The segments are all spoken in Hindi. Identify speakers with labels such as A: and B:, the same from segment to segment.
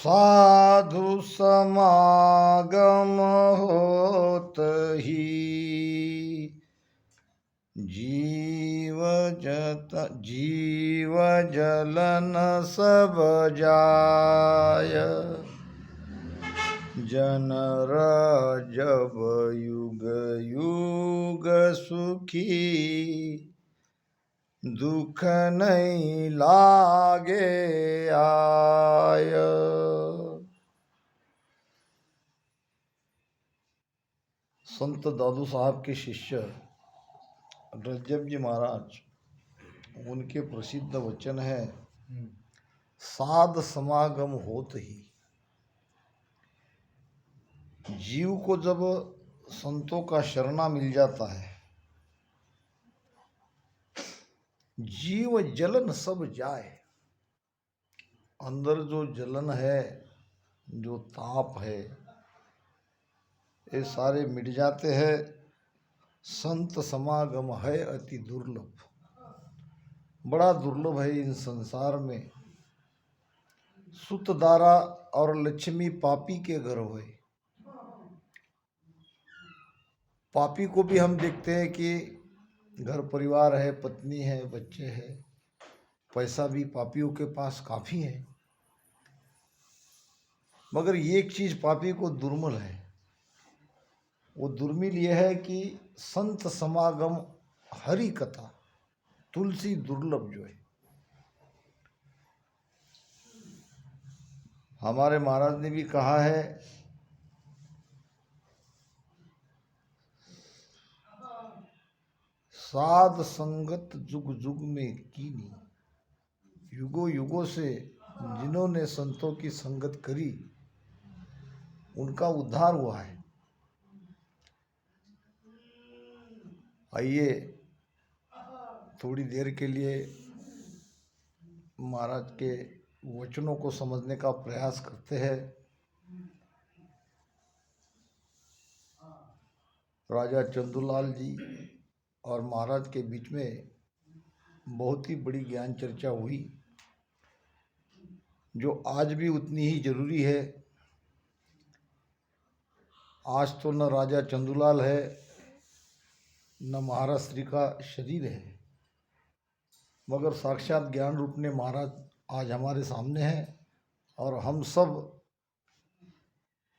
A: साधु समागम होत ही जीव जलन सब जाय। जनर जब युग युग सुखी दुख नहीं लागे आय। संत दादू साहब के शिष्य रज्जब जी महाराज, उनके प्रसिद्ध वचन है, साध समागम होत ही। जीव को जब संतों का शरणा मिल जाता है, जीव जलन सब जाए। अंदर जो जलन है, जो ताप है, ये सारे मिट जाते हैं। संत समागम है अति दुर्लभ, बड़ा दुर्लभ है इन संसार में। सुतदारा और लक्ष्मी पापी के घर हुए। पापी को भी हम देखते हैं कि घर परिवार है, पत्नी है, बच्चे हैं, पैसा भी पापियों के पास काफ़ी है। मगर एक चीज़ पापी को दुर्मिल है। वो दुर्मिल यह है कि संत समागम, हरि कथा, तुलसी दुर्लभ जो है। हमारे महाराज ने भी कहा है, साध संगत जुग जुग में कीनी। युगों युगों से जिन्होंने संतों की संगत करी, उनका उद्धार हुआ है। आइए थोड़ी देर के लिए महाराज के वचनों को समझने का प्रयास करते हैं। राजा चंदूलाल जी और महाराज के बीच में बहुत ही बड़ी ज्ञान चर्चा हुई, जो आज भी उतनी ही जरूरी है। आज तो न राजा चंदूलाल है, न महाराज श्री का शरीर है, मगर साक्षात ज्ञान रूप ने महाराज आज हमारे सामने हैं। और हम सब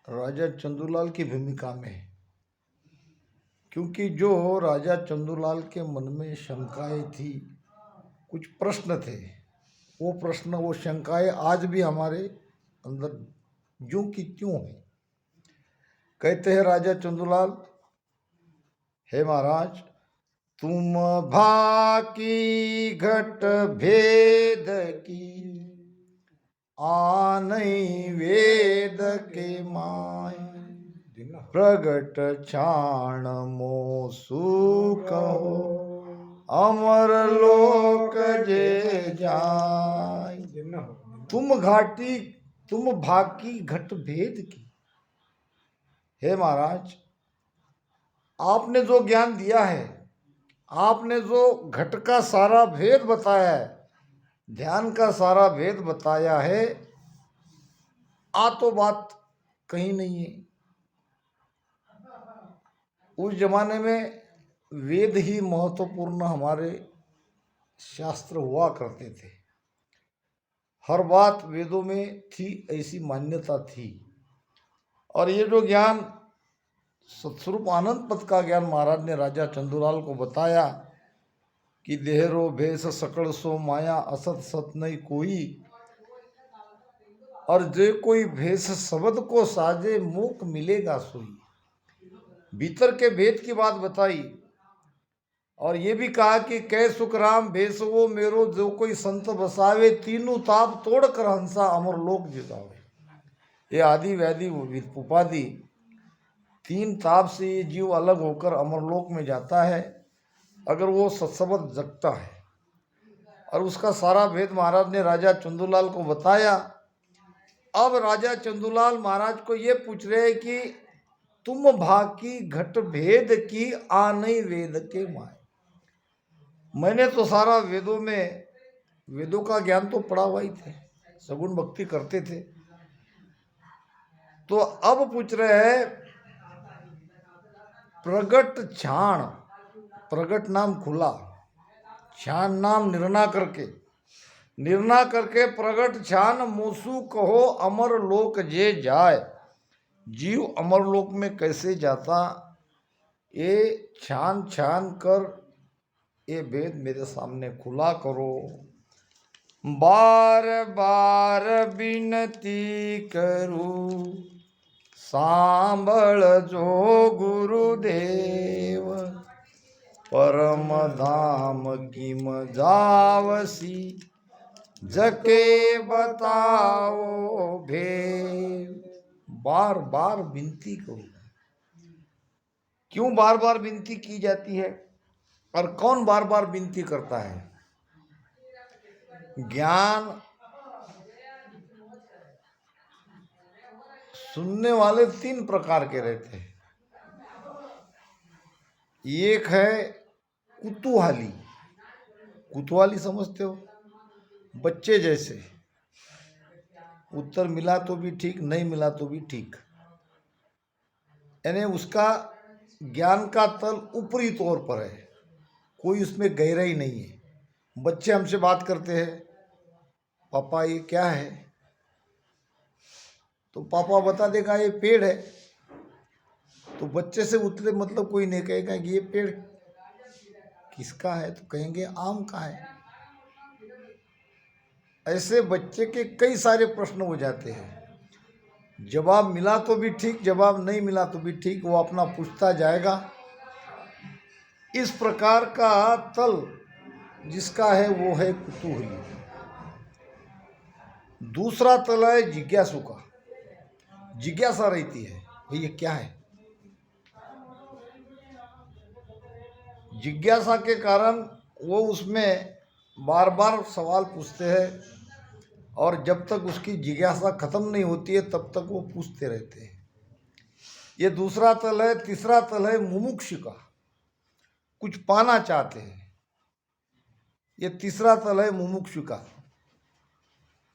A: राजा चंदूलाल की भूमिका में हैं, क्योंकि जो राजा चंदूलाल के मन में शंकाएं थी, कुछ प्रश्न थे, वो प्रश्न, वो शंकाएं आज भी हमारे अंदर ज्यों की त्यों हैं। कहते हैं राजा चंदूलाल, हे महाराज, तुम भाकी घट भेद की आनई वेद के माय। प्रगट क्षाण मोसु कहो अमर लोक जे जाय। तुम भाकी घट भेद की। हे महाराज, आपने जो ज्ञान दिया है, आपने जो घट का सारा भेद बताया है, ध्यान का सारा भेद बताया है, तो बात कहीं नहीं है। उस जमाने में वेद ही महत्वपूर्ण हमारे शास्त्र हुआ करते थे। हर बात वेदों में थी, ऐसी मान्यता थी। और ये जो ज्ञान, सत्स्वरूप आनंद पद का ज्ञान महाराज ने राजा चंदूलाल को बताया कि देहरो भेष सकल सो माया, असत सत नहीं कोई। और जे कोई भेष शब्द को साजे, मूक मिलेगा सोई। भीतर के भेद की बात बताई। और ये भी कहा कि कै सुखराम भेष वो मेरो, जो कोई संत बसावे, तीनों ताप तोड़ कर हंसा अमर लोक जितावे। ये आदि व्याधि उपाधि, तीन ताप से ये जीव अलग होकर अमरलोक में जाता है, अगर वो सत्सबद जगता है। और उसका सारा भेद महाराज ने राजा चंदूलाल को बताया। अब राजा चंदूलाल महाराज को ये पूछ रहे हैं कि तुम भाकी घट भेद की आनई वेद के माय। मैंने तो सारा वेदों में, वेदों का ज्ञान तो पढ़ा हुआ ही थे, सगुण भक्ति करते थे, तो अब पूछ रहे हैं प्रगट छाण, प्रगट नाम खुला, छान नाम निर्णय करके प्रगट छान मोसू कहो अमर लोक जे जाय। जीव अमर लोक में कैसे जाता, ये छान कर ये भेद मेरे सामने खुला करो। बार बार विनती करूं सांभळ जो गुरुदेव, परम धाम किम जावसी जके बताओ भेद। बार बार विनती करूं। क्यों बार बार विनती की जाती है और कौन बार बार विनती करता है? ज्ञान सुनने वाले तीन प्रकार के रहते हैं। एक है कुतूहली, कुतूहली समझते हो, बच्चे जैसे, उत्तर मिला तो भी ठीक, नहीं मिला तो भी ठीक, यानी उसका ज्ञान का तल ऊपरी तौर पर है, कोई उसमें गहराई नहीं है। बच्चे हमसे बात करते हैं, पापा ये क्या है, तो पापा बता देगा ये पेड़ है। तो बच्चे से उतले मतलब कोई नहीं कहेगा कि ये पेड़ किसका है, तो कहेंगे आम का है। ऐसे बच्चे के कई सारे प्रश्न हो जाते हैं, जवाब मिला तो भी ठीक, जवाब नहीं मिला तो भी ठीक, वो अपना पूछता जाएगा। इस प्रकार का तल जिसका है वो है कुतूहली। दूसरा तल है जिज्ञासु का, जिज्ञासा रहती है भाई ये क्या है। जिज्ञासा के कारण वो उसमें बार बार सवाल पूछते हैं, और जब तक उसकी जिज्ञासा खत्म नहीं होती है तब तक वो पूछते रहते हैं। ये दूसरा तल है। तीसरा तल है मुमुक्षु का, कुछ पाना चाहते हैं। ये तीसरा तल है मुमुक्षु का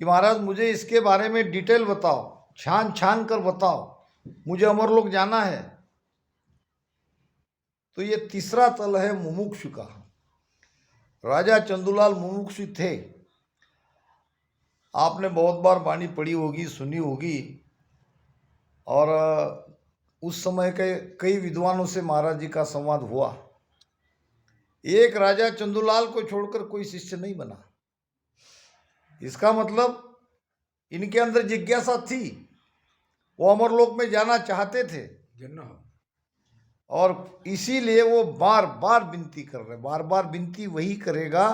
A: कि महाराज मुझे इसके बारे में डिटेल बताओ, छान कर बताओ, मुझे अमरलोक जाना है। तो ये तीसरा तल है मुमुक्षु का। राजा चंदूलाल मुमुक्षु थे। आपने बहुत बार वाणी पढ़ी होगी, सुनी होगी, और उस समय के कई विद्वानों से महाराज जी का संवाद हुआ। एक राजा चंदूलाल को छोड़कर कोई शिष्य नहीं बना। इसका मतलब इनके अंदर जिज्ञासा थी, वो अमरलोक में जाना चाहते थे, और इसीलिए वो बार बार विनती कर रहे। बार बार विनती वही करेगा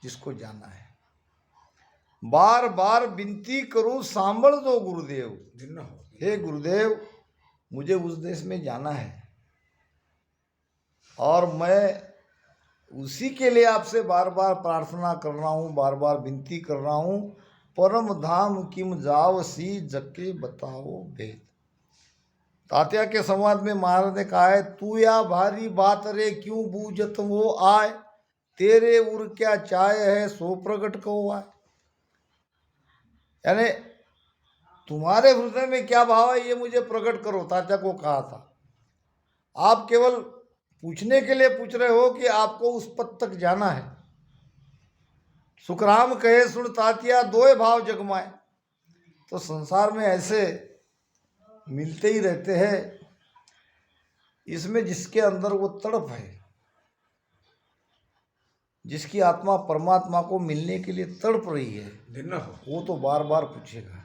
A: जिसको जाना है। बार बार विनती करूं सांभळ दो गुरुदेव, हे गुरुदेव मुझे उस देश में जाना है, और मैं उसी के लिए आपसे बार बार प्रार्थना कर रहा हूँ, बार बार विनती कर रहा हूँ। परम धाम किम जावसी जके बताओ भेद। तात्या के संवाद में महाराज ने कहा है, तू या भारी बात रे क्यों बूझत वो आए, तेरे उर क्या चाय है सो प्रगट को आए। यानी तुम्हारे हृदय में क्या भाव है ये मुझे प्रकट करो, तात्या को कहा था। आप केवल पूछने के लिए पूछ रहे हो कि आपको उस पद तक जाना है। सुखराम कहे सुन तात्या दोए भाव जगमाए। तो संसार में ऐसे मिलते ही रहते हैं, इसमें जिसके अंदर वो तड़प है, जिसकी आत्मा परमात्मा को मिलने के लिए तड़प रही है, वो तो बार बार पूछेगा।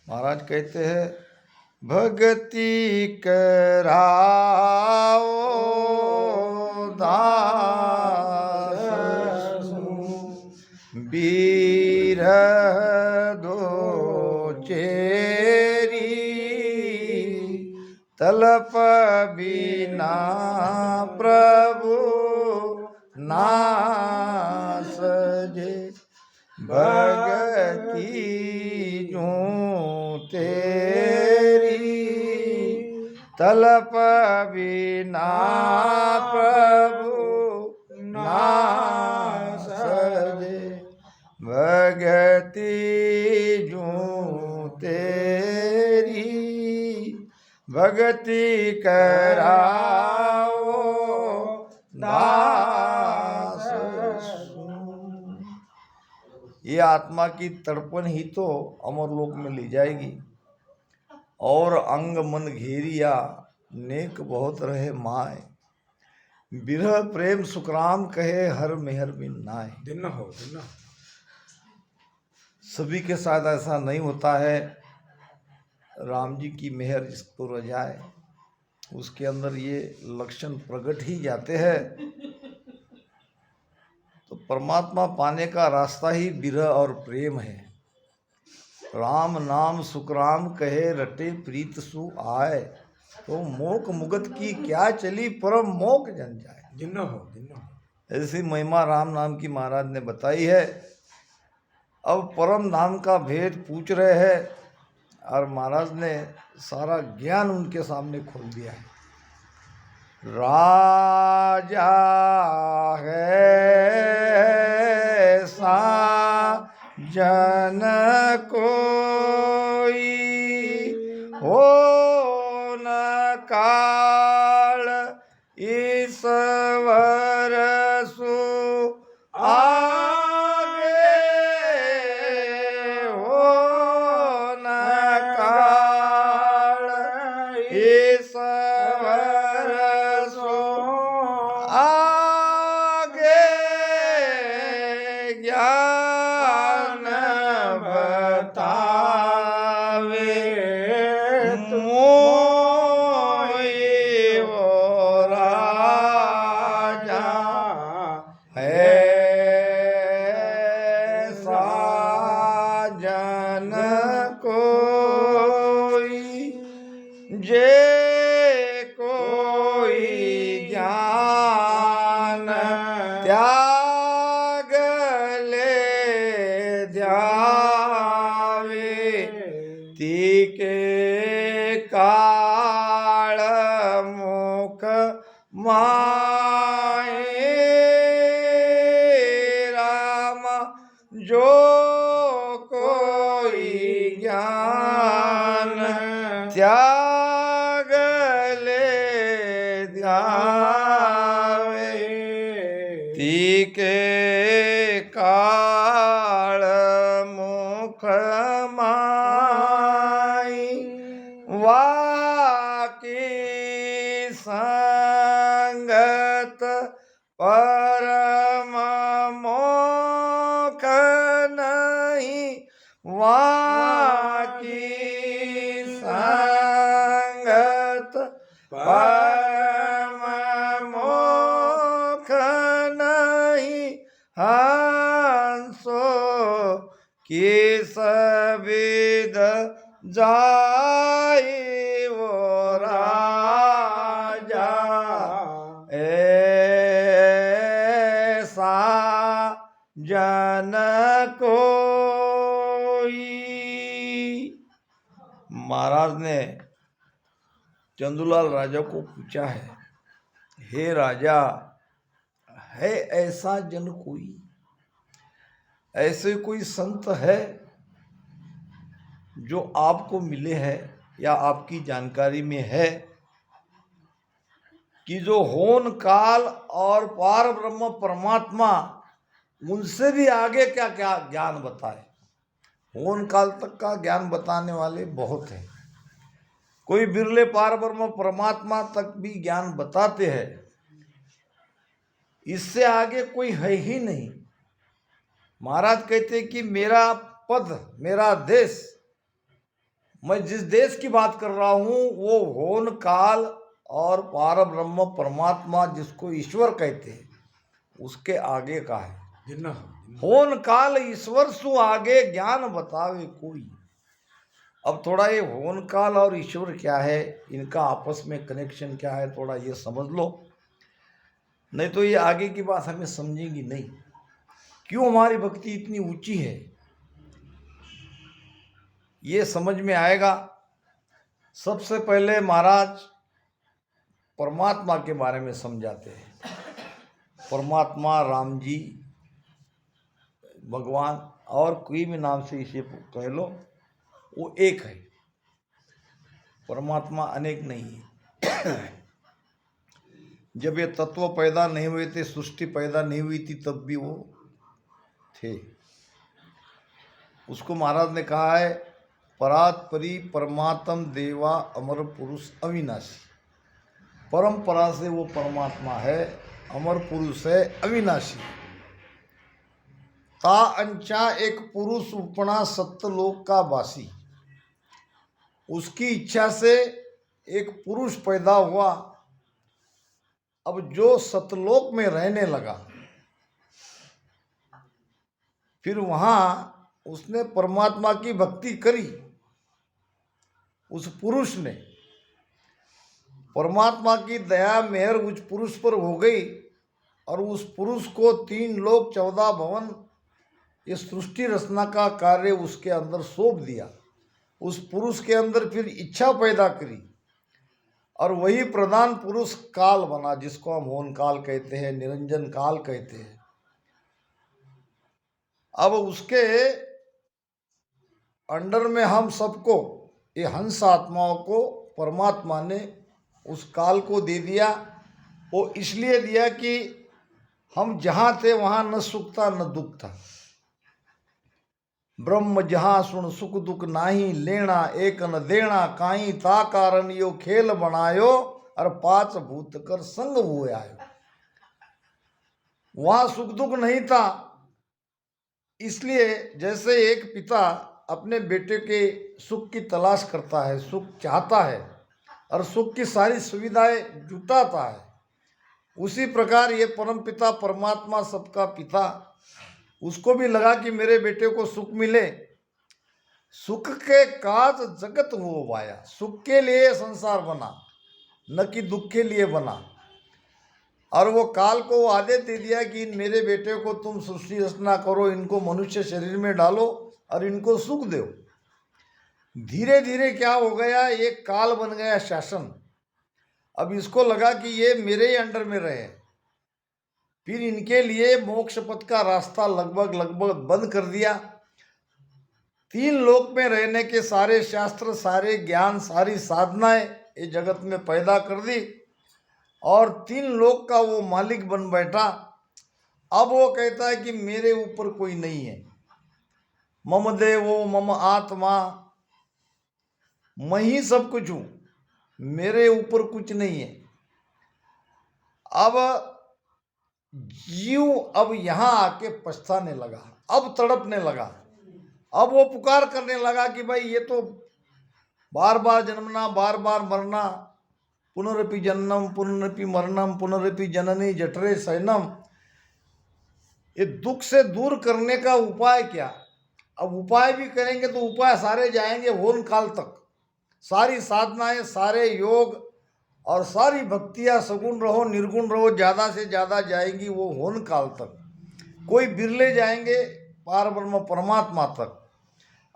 A: महाराज कहते हैं, भक्ति कराओ दास बीरह दो चेरी, तलप बिना प्रभु ना सजे, भगति जो तेरी तलप बिना प्रभु ना सजे, भगति जो तेरी भगति कराओ दास सुन। ये आत्मा की तड़पन ही तो अमरलोक में ले जाएगी। और अंग मन घेरिया नेक बहुत रहे माय, बिरह प्रेम सुखराम कहे हर मेहर बिन नाय।
B: दिन हो
A: सभी के साथ ऐसा नहीं होता है। राम जी की मेहर जिसको रजाए उसके अंदर ये लक्षण प्रकट ही जाते हैं। तो परमात्मा पाने का रास्ता ही विरह और प्रेम है। राम नाम सुखराम कहे रटे प्रीत सु आए, तो मोक मुगत की क्या चली परम मोक जन जाए।
B: दिन हो
A: ऐसी महिमा राम नाम की महाराज ने बताई है। अब परम नाम का भेद पूछ रहे हैं और महाराज ने सारा ज्ञान उनके सामने खोल दिया है। राजा है सा जन कोई हो न काल ईश्वर सु आगे हो न काल ईश्वर सु आगे ज्ञान बतावे मोहि वो राजा है साजन कोई, जे कोई ज्ञान त्याग ले ध्यावे, तीके काल मुख माए। राम जो कोई ज्ञान त्याग ले ध्यावे, तीके काल मुख माई। वाकी संगत परम मोख नहीं, वाकी संगत परम मोख नहीं। हंसो किस विद जाए वो राजा ऐसा जन कोई। महाराज ने चंदूलाल राजा को पूछा है, हे राजा, है ऐसा जन कोई, ऐसे कोई संत है जो आपको मिले हैं या आपकी जानकारी में है कि जो होन काल और पार ब्रह्म परमात्मा उनसे भी आगे क्या क्या ज्ञान बताए। होन काल तक का ज्ञान बताने वाले बहुत हैं, कोई बिरले पार ब्रह्म परमात्मा तक भी ज्ञान बताते हैं। इससे आगे कोई है ही नहीं। महाराज कहते कि मेरा पद, मेरा देश, मैं जिस देश की बात कर रहा हूं वो होन काल और पार ब्रह्म परमात्मा जिसको ईश्वर कहते हैं उसके आगे का है। होन काल ईश्वर सु आगे ज्ञान बतावे कोई। अब थोड़ा ये होन काल और ईश्वर क्या है, इनका आपस में कनेक्शन क्या है, थोड़ा ये समझ लो, नहीं तो ये आगे की बात हमें समझेंगी नहीं। क्यों हमारी भक्ति इतनी ऊंची है ये समझ में आएगा। सबसे पहले महाराज परमात्मा के बारे में समझाते हैं। परमात्मा राम जी, भगवान और कोई भी नाम से इसे कह लो, वो एक है। परमात्मा अनेक नहीं है। जब ये तत्व पैदा नहीं हुए थे, सृष्टि पैदा नहीं हुई थी, तब भी वो थे। उसको महाराज ने कहा है परात परी परमात्म देवा अमर पुरुष अविनाशी। परंपरा से वो परमात्मा है, अमर पुरुष है, अविनाशी। ता अंचा एक पुरुष उपना सत्यलोक का वासी। उसकी इच्छा से एक पुरुष पैदा हुआ, अब जो सतलोक में रहने लगा। फिर वहां उसने परमात्मा की भक्ति करी। उस पुरुष ने, परमात्मा की दया मेहर उस पुरुष पर हो गई और उस पुरुष को 3 लोक 14 भवन ये सृष्टि रचना का कार्य उसके अंदर सौंप दिया। उस पुरुष के अंदर फिर इच्छा पैदा करी और वही प्रधान पुरुष काल बना, जिसको हम होन काल कहते हैं, निरंजन काल कहते हैं। अब उसके अंडर में हम सबको, ये हंस आत्माओं को परमात्मा ने उस काल को दे दिया। वो इसलिए दिया कि हम जहाँ थे वहाँ न सुख था न दुख था। ब्रह्म जहाँ सुन सुख दुख नाही, लेना एक न देना काई, ता कारण यो खेल बनायो और 5 भूत कर संग हुए आयो। वहाँ सुख दुख नहीं था। इसलिए जैसे एक पिता अपने बेटे के सुख की तलाश करता है, सुख चाहता है और सुख की सारी सुविधाएं जुटाता है, उसी प्रकार ये परम पिता परमात्मा सबका पिता, उसको भी लगा कि मेरे बेटे को सुख मिले। सुख के काज जगत हो वाया। सुख के लिए संसार बना, न कि दुख के लिए बना। और वो काल को आदेश दे दिया कि मेरे बेटे को तुम सृष्टि रचना करो, इनको मनुष्य शरीर में डालो और इनको सुख दो। धीरे धीरे क्या हो गया, ये काल बन गया शासन। अब इसको लगा कि ये मेरे ही अंडर में रहे। फिर इनके लिए मोक्ष पथ का रास्ता लगभग बंद कर दिया। 3 लोक में रहने के सारे शास्त्र, सारे ज्ञान, सारी साधनाएं ये जगत में पैदा कर दी और 3 लोक का वो मालिक बन बैठा। अब वो कहता है कि मेरे ऊपर कोई नहीं है। मम देवो मम आत्मा, मैं ही सब कुछ हूं, मेरे ऊपर कुछ नहीं है। अब जीव अब यहां आके पछताने लगा, अब तड़पने लगा, अब वो पुकार करने लगा कि भाई ये तो बार बार जन्मना, बार बार मरना, पुनरपि जन्मम पुनरपि मरणम पुनरपि जननी जठरे शयनम। ये दुख से दूर करने का उपाय क्या? अब उपाय भी करेंगे तो उपाय सारे जाएंगे होन काल तक। सारी साधनाएं, सारे योग और सारी भक्तियां, सगुण रहो निर्गुण रहो, ज़्यादा से ज़्यादा जाएंगी वो होन काल तक। कोई बिरले जाएंगे पार ब्रह्म परमात्मा तक।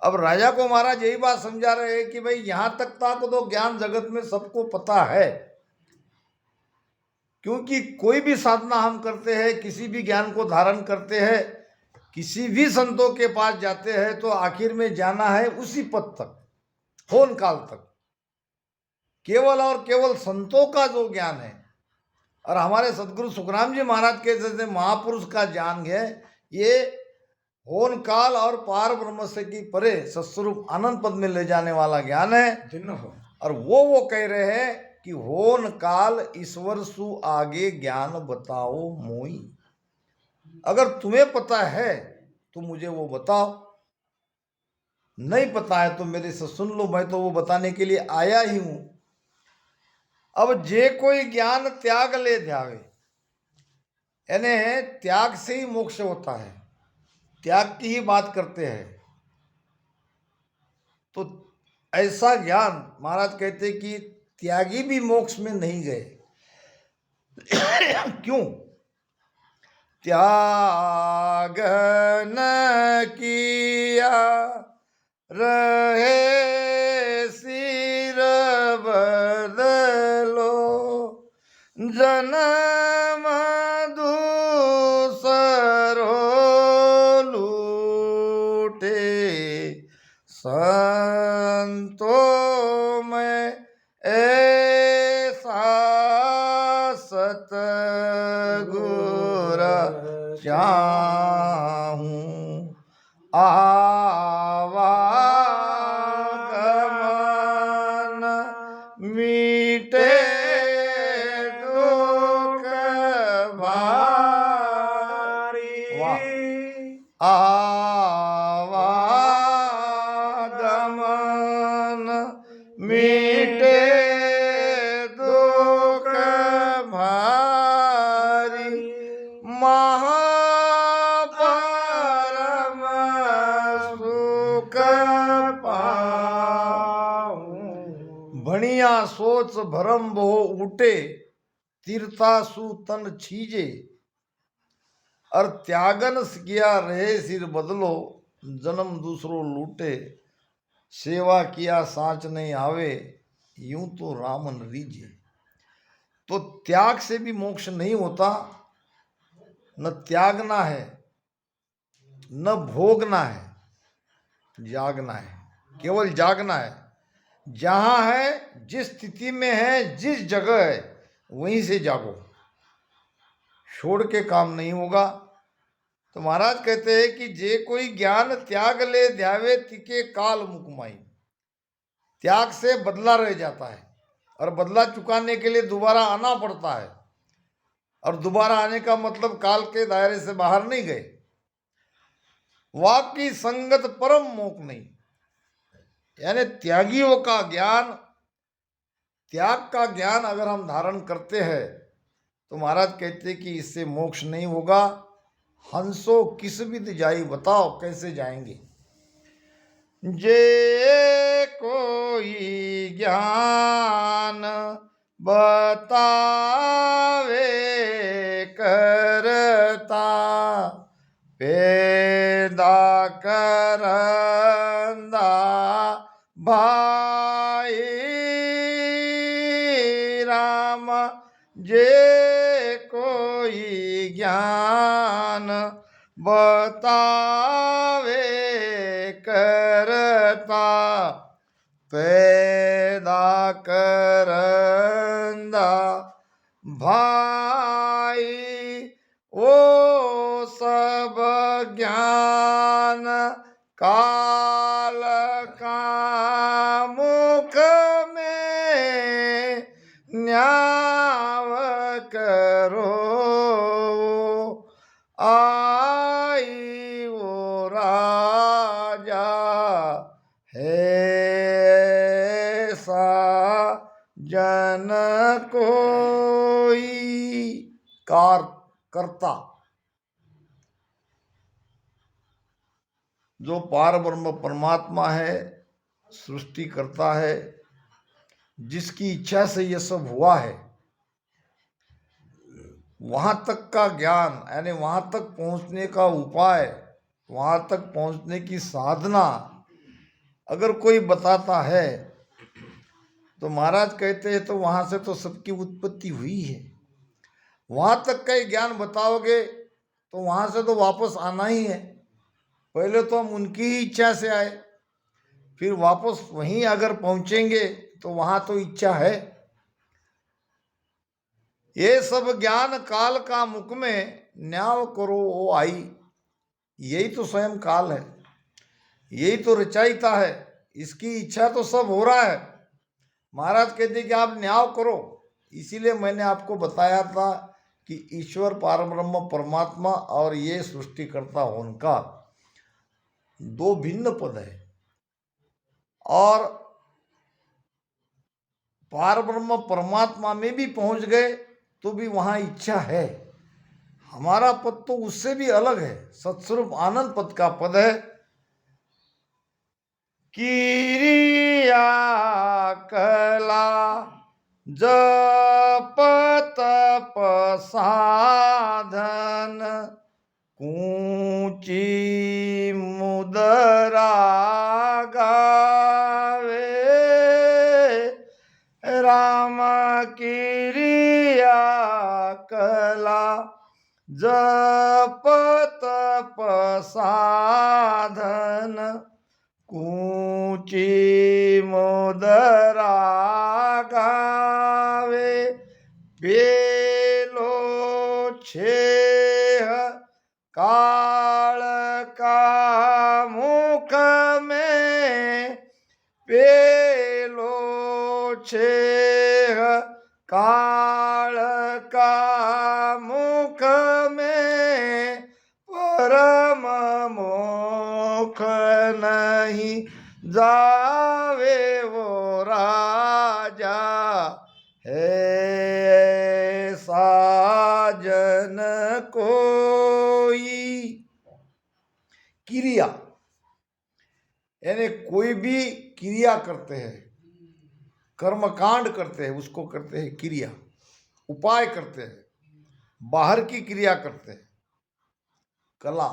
A: अब राजा को महाराज यही बात समझा रहे हैं कि भाई यहाँ तक तो ज्ञान जगत में सबको पता है, क्योंकि कोई भी साधना हम करते हैं, किसी भी ज्ञान को धारण करते हैं, किसी भी संतों के पास जाते हैं तो आखिर में जाना है उसी पद तक, होन काल तक। केवल और केवल संतों का जो ज्ञान है और हमारे सदगुरु सुखराम जी महाराज के जैसे महापुरुष का ज्ञान है, ये होन काल और पार ब्रह्म से की परे सत्स्वरूप आनंद पद में ले जाने वाला ज्ञान है। और वो कह रहे हैं कि होन काल ईश्वर सु आगे ज्ञान बताओ मोई। अगर तुम्हें पता है तो मुझे वो बताओ, नहीं पता है तो मेरे से सुन लो, मैं तो वो बताने के लिए आया ही हूं। अब जे कोई ज्ञान त्याग ले ध्यावे, यानी त्याग से ही मोक्ष होता है, त्याग की ही बात करते हैं। तो ऐसा ज्ञान महाराज कहते कि त्यागी भी मोक्ष में नहीं गए। क्यों? त्याग न किया रहे सिर बदलो, जन्म दूसरो लूटे, संतों में आवागमन मीटे दुख भारी महापरम सुख पाऊं। भणिया सोच भरम बो उठे तीर्था सु तन छीजे और त्यागन किया रहे सिर बदलो जन्म दूसरो लूटे सेवा किया साच नहीं आवे यूं तो रामन रीजे। तो त्याग से भी मोक्ष नहीं होता, न त्यागना है न भोगना है, जागना है, केवल जागना है। जहां है, जिस स्थिति में है, जिस जगह है, वहीं से जागो, छोड़ के काम नहीं होगा। तो महाराज कहते हैं कि जे कोई ज्ञान त्याग ले ध्यावे तिके काल मुकमाई। त्याग से बदला रह जाता है और बदला चुकाने के लिए दोबारा आना पड़ता है, और दोबारा आने का मतलब काल के दायरे से बाहर नहीं गए। वाकी संगत परम मोक नहीं, यानी त्यागियों का ज्ञान, त्याग का ज्ञान अगर हम धारण करते हैं तो महाराज कहते हैं कि इससे मोक्ष नहीं होगा। हंसो किस विद जाई, बताओ कैसे जाएंगे। जे कोई ज्ञान बतावे करता पैदा करंदा भाई राम। जे कोई ज्ञान बतावे करता पैदा करंदा भाई, वो सब ज्ञान काल का मुख में न्याव करो। आई वो राजा है सा जन कोई। कार करता, जो पार ब्रह्म परमात्मा है, सृष्टि करता है, जिसकी इच्छा से यह सब हुआ है, वहां तक का ज्ञान, यानी वहां तक पहुंचने का उपाय, वहां तक पहुंचने की साधना अगर कोई बताता है तो महाराज कहते हैं तो वहां से तो सबकी उत्पत्ति हुई है। वहां तक का ही ज्ञान बताओगे तो वहां से तो वापस आना ही है। पहले तो हम उनकी ही इच्छा से आए, फिर वापस वहीं अगर पहुंचेंगे तो वहां तो इच्छा है। ये सब ज्ञान काल का मुख में न्याव करो ओ आई। यही तो स्वयं काल है, यही तो रचयिता है, इसकी इच्छा तो सब हो रहा है। महाराज कहते कि आप न्याव करो। इसीलिए मैंने आपको बताया था कि ईश्वर पारब्रह्म परमात्मा और ये सृष्टिकर्ता उनका दो भिन्न पद है। और पारब्रह्म परमात्मा में भी पहुंच गए तो भी वहां इच्छा है। हमारा पद तो उससे भी अलग है, सत्स्वरूप आनंद पद का पद है। किरिया कला जप तप साधन ऊंची मुदरा गावे। राम किरिया कला जप तप साधन ऊंची मुदरा गावे। बेलो छेह काल का मुख में, पेलो छेह काल का मुख में परम मोख नहीं जावे वो राजा है साजन कोई। क्रिया यानी कोई भी क्रिया करते हैं, कर्मकांड करते हैं, उसको करते हैं क्रिया। उपाय करते हैं, बाहर की क्रिया करते हैं। कला,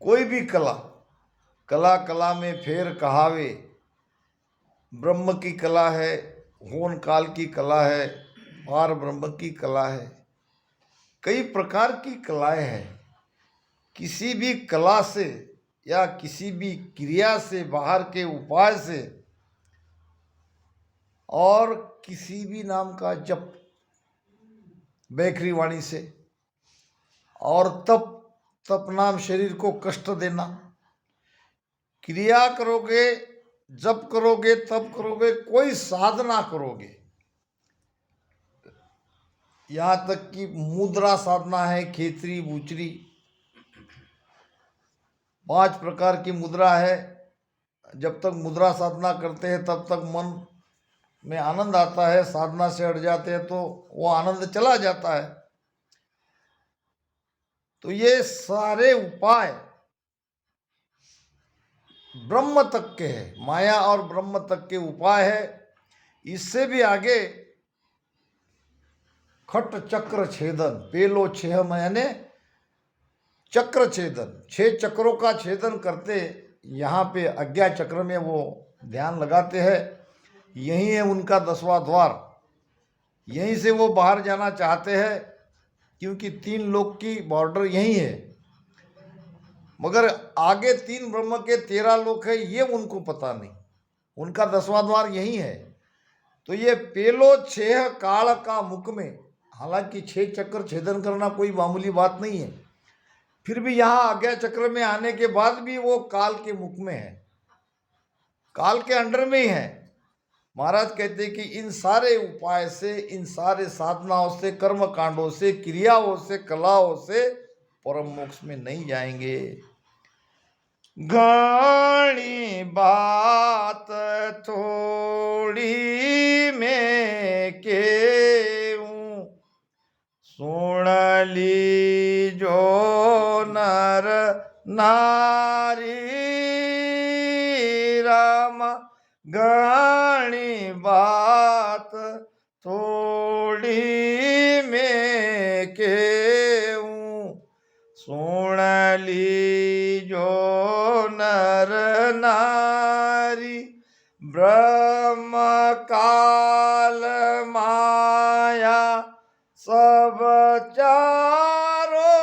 A: कोई भी कला, कला कला में फेर कहावे, ब्रह्म की कला है, होन काल की कला है, पार ब्रह्म की कला है। कई प्रकार की कलाएं हैं। किसी भी कला से या किसी भी क्रिया से, बाहर के उपाय से, और किसी भी नाम का जप, बैखरी वाणी से, और तप नाम शरीर को कष्ट देना। क्रिया करोगे, जप करोगे, तप करोगे, कोई साधना करोगे, यहाँ तक कि मुद्रा साधना है, खेतरी बूचरी, 5 प्रकार की मुद्रा है। जब तक मुद्रा साधना करते हैं तब तक मन में आनंद आता है, साधना से हट जाते हैं तो वो आनंद चला जाता है। तो ये सारे उपाय ब्रह्म तक के हैं, माया और ब्रह्म तक के उपाय है। इससे भी आगे खट चक्र छेदन, पेलो छह यानी चक्र छेदन, 6 चक्रों का छेदन करते यहाँ पे अज्ञा चक्र में वो ध्यान लगाते हैं। यही है उनका 10वां द्वार, यहीं से वो बाहर जाना चाहते हैं, क्योंकि 3 लोक की बॉर्डर यही है। मगर आगे 3 ब्रह्म के 13 लोक है, ये उनको पता नहीं। उनका 10वां द्वार यही है। तो ये पेलो 6 काल का मुख में, हालांकि 6 चक्र छेदन करना कोई मामूली बात नहीं है, फिर भी यहाँ आज्ञा चक्र में आने के बाद भी वो काल के मुख में है, काल के अंडर में ही है। महाराज कहते हैं कि इन सारे उपाय से, इन सारे साधनाओं से, कर्म कांडों से, क्रियाओं से, कलाओं से परम मोक्ष में नहीं जाएंगे। घणी बात थोड़ी में केऊं, सुन ली जो नर नारी राम। घणी बात थोड़ी में केऊं, सुन ली जो नर नारी। ब्रह्म काल माया सब चारो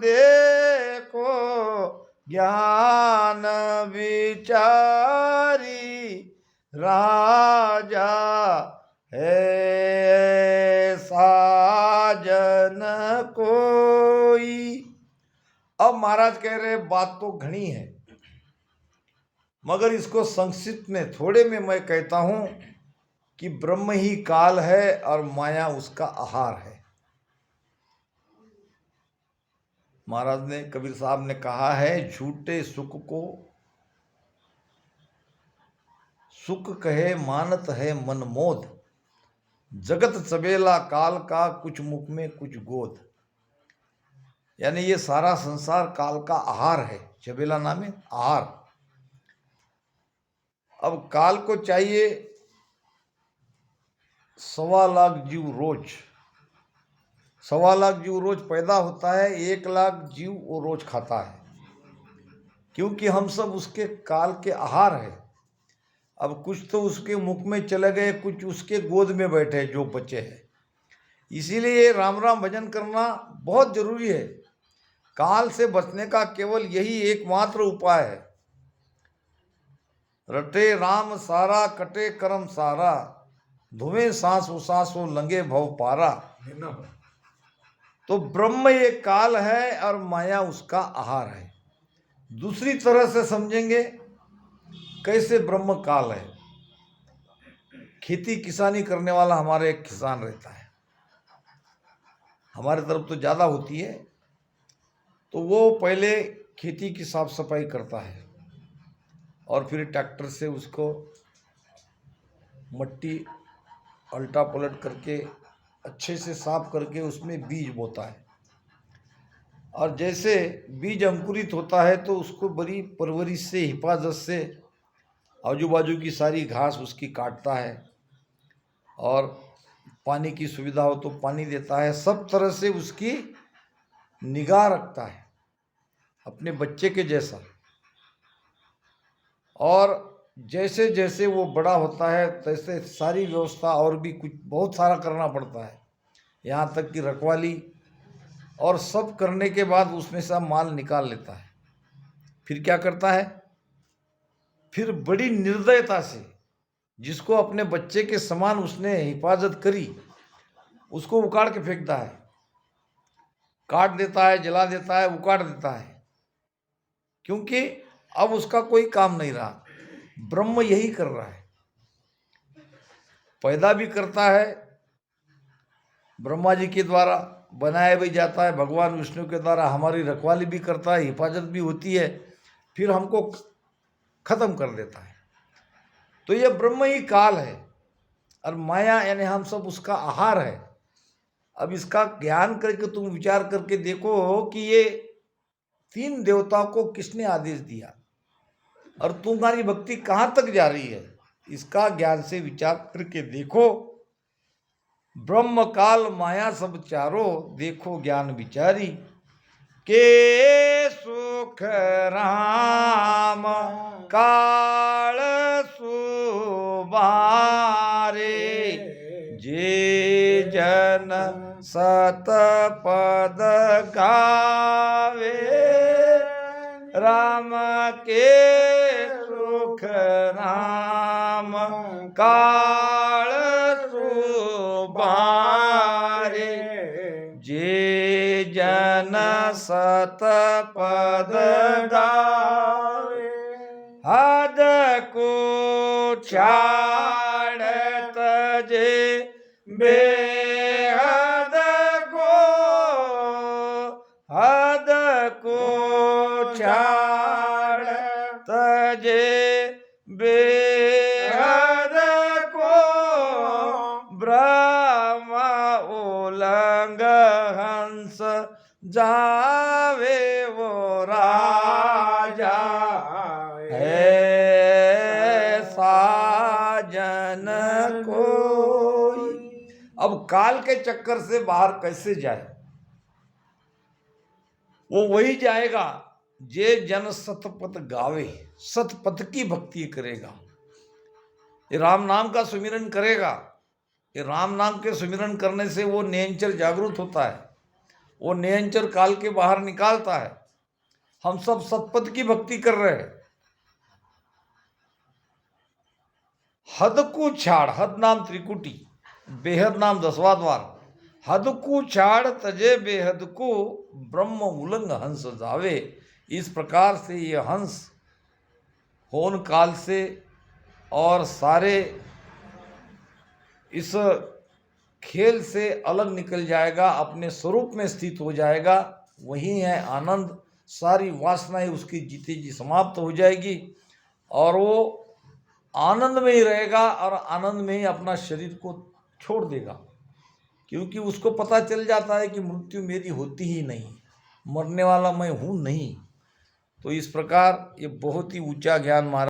A: देखो, ज्ञान विचारी राजा है साजन कोई। अब महाराज कह रहे बात तो घनी है, मगर इसको संक्षिप्त में थोड़े में मैं कहता हूं कि ब्रह्म ही काल है और माया उसका आहार है। महाराज ने, कबीर साहब ने कहा है, झूठे सुख को सुख कहे मानत है मन मोद, जगत चबेला काल का कुछ मुख में कुछ गोद। यानी ये सारा संसार काल का आहार है, चबेला नाम है आहार। अब काल को चाहिए 1.25 लाख जीव रोज, 1.25 लाख जीव रोज पैदा होता है, 1 लाख जीव वो रोज खाता है, क्योंकि हम सब उसके काल के आहार है। अब कुछ तो उसके मुख में चले गए, कुछ उसके गोद में बैठे जो बचे हैं। इसीलिए राम राम भजन करना बहुत जरूरी है। काल से बचने का केवल यही एकमात्र उपाय है। रटे राम सारा, कटे कर्म सारा, धुएं सांसो सांसो लंगे भव पारा। तो ब्रह्म ये काल है और माया उसका आहार है। दूसरी तरह से समझेंगे, कैसे ब्रह्म काल है। खेती किसानी करने वाला हमारे एक किसान रहता है, हमारे तरफ तो ज़्यादा होती है। तो वो पहले खेती की साफ सफाई करता है और फिर ट्रैक्टर से उसको मट्टी उल्टा पलट करके अच्छे से साफ करके उसमें बीज बोता है। और जैसे बीज अंकुरित होता है तो उसको बड़ी परवरिश से, हिफाजत से आजू बाजू की सारी घास उसकी काटता है और पानी की सुविधा हो तो पानी देता है। सब तरह से उसकी निगाह रखता है अपने बच्चे के जैसा। और जैसे जैसे वो बड़ा होता है तैसे सारी व्यवस्था और भी कुछ बहुत सारा करना पड़ता है, यहाँ तक कि रखवाली और सब करने के बाद उसमें से माल निकाल लेता है। फिर क्या करता है, फिर बड़ी निर्दयता से जिसको अपने बच्चे के समान उसने हिफाजत करी उसको उखाड़ के फेंकता है, काट देता है, जला देता है, उखाड़ देता है, क्योंकि अब उसका कोई काम नहीं रहा। ब्रह्म यही कर रहा है, पैदा भी करता है, ब्रह्मा जी के द्वारा बनाया भी जाता है, भगवान विष्णु के द्वारा हमारी रखवाली भी करता है, हिफाजत भी होती है, फिर हमको खत्म कर देता है। तो यह ब्रह्म ही काल है और माया यानी हम सब उसका आहार है। अब इसका ज्ञान करके तुम विचार करके देखो कि ये 3 देवताओं को किसने आदेश दिया और तुम्हारी भक्ति कहाँ तक जा रही है, इसका ज्ञान से विचार करके देखो। ब्रह्म काल माया सब चारो, देखो ज्ञान विचारी के सुख राम काल सुबारे। जे जन सत पद गावे, राम के सुख राम काल सुबारे। जे जन सत पद गावे, हद को छाड़त जे बेहद को, हद को छाड़त जे बेहद को, ब्रह्म उलंग हंस जावे वो राजा है साजन कोई। अब काल के चक्कर से बाहर कैसे जाए, वो वही जाएगा जे जन सतपथ गावे, सतपथ की भक्ति करेगा, ये राम नाम का सुमिरन करेगा। ये राम नाम के सुमिरन करने से वो नियंचर जागृत होता है, वो नियंचर काल के बाहर निकालता है। हम सब सतपथ की भक्ति कर रहे हैं। हद को छाड़, हद नाम त्रिकुटी, बेहद नाम 10वां द्वार। हद को छाड़ तजे बेहद को, ब्रह्म उलंग हंस जावे। इस प्रकार से ये हंस होन काल से और सारे इस खेल से अलग निकल जाएगा, अपने स्वरूप में स्थित हो जाएगा। वही है आनंद। सारी वासनाएं उसकी जीते जी समाप्त हो जाएगी और वो आनंद में ही रहेगा और आनंद में ही अपना शरीर को छोड़ देगा, क्योंकि उसको पता चल जाता है कि मृत्यु मेरी होती ही नहीं, मरने वाला मैं हूँ नहीं। तो इस प्रकार ये बहुत ही ऊंचा ज्ञान महाराज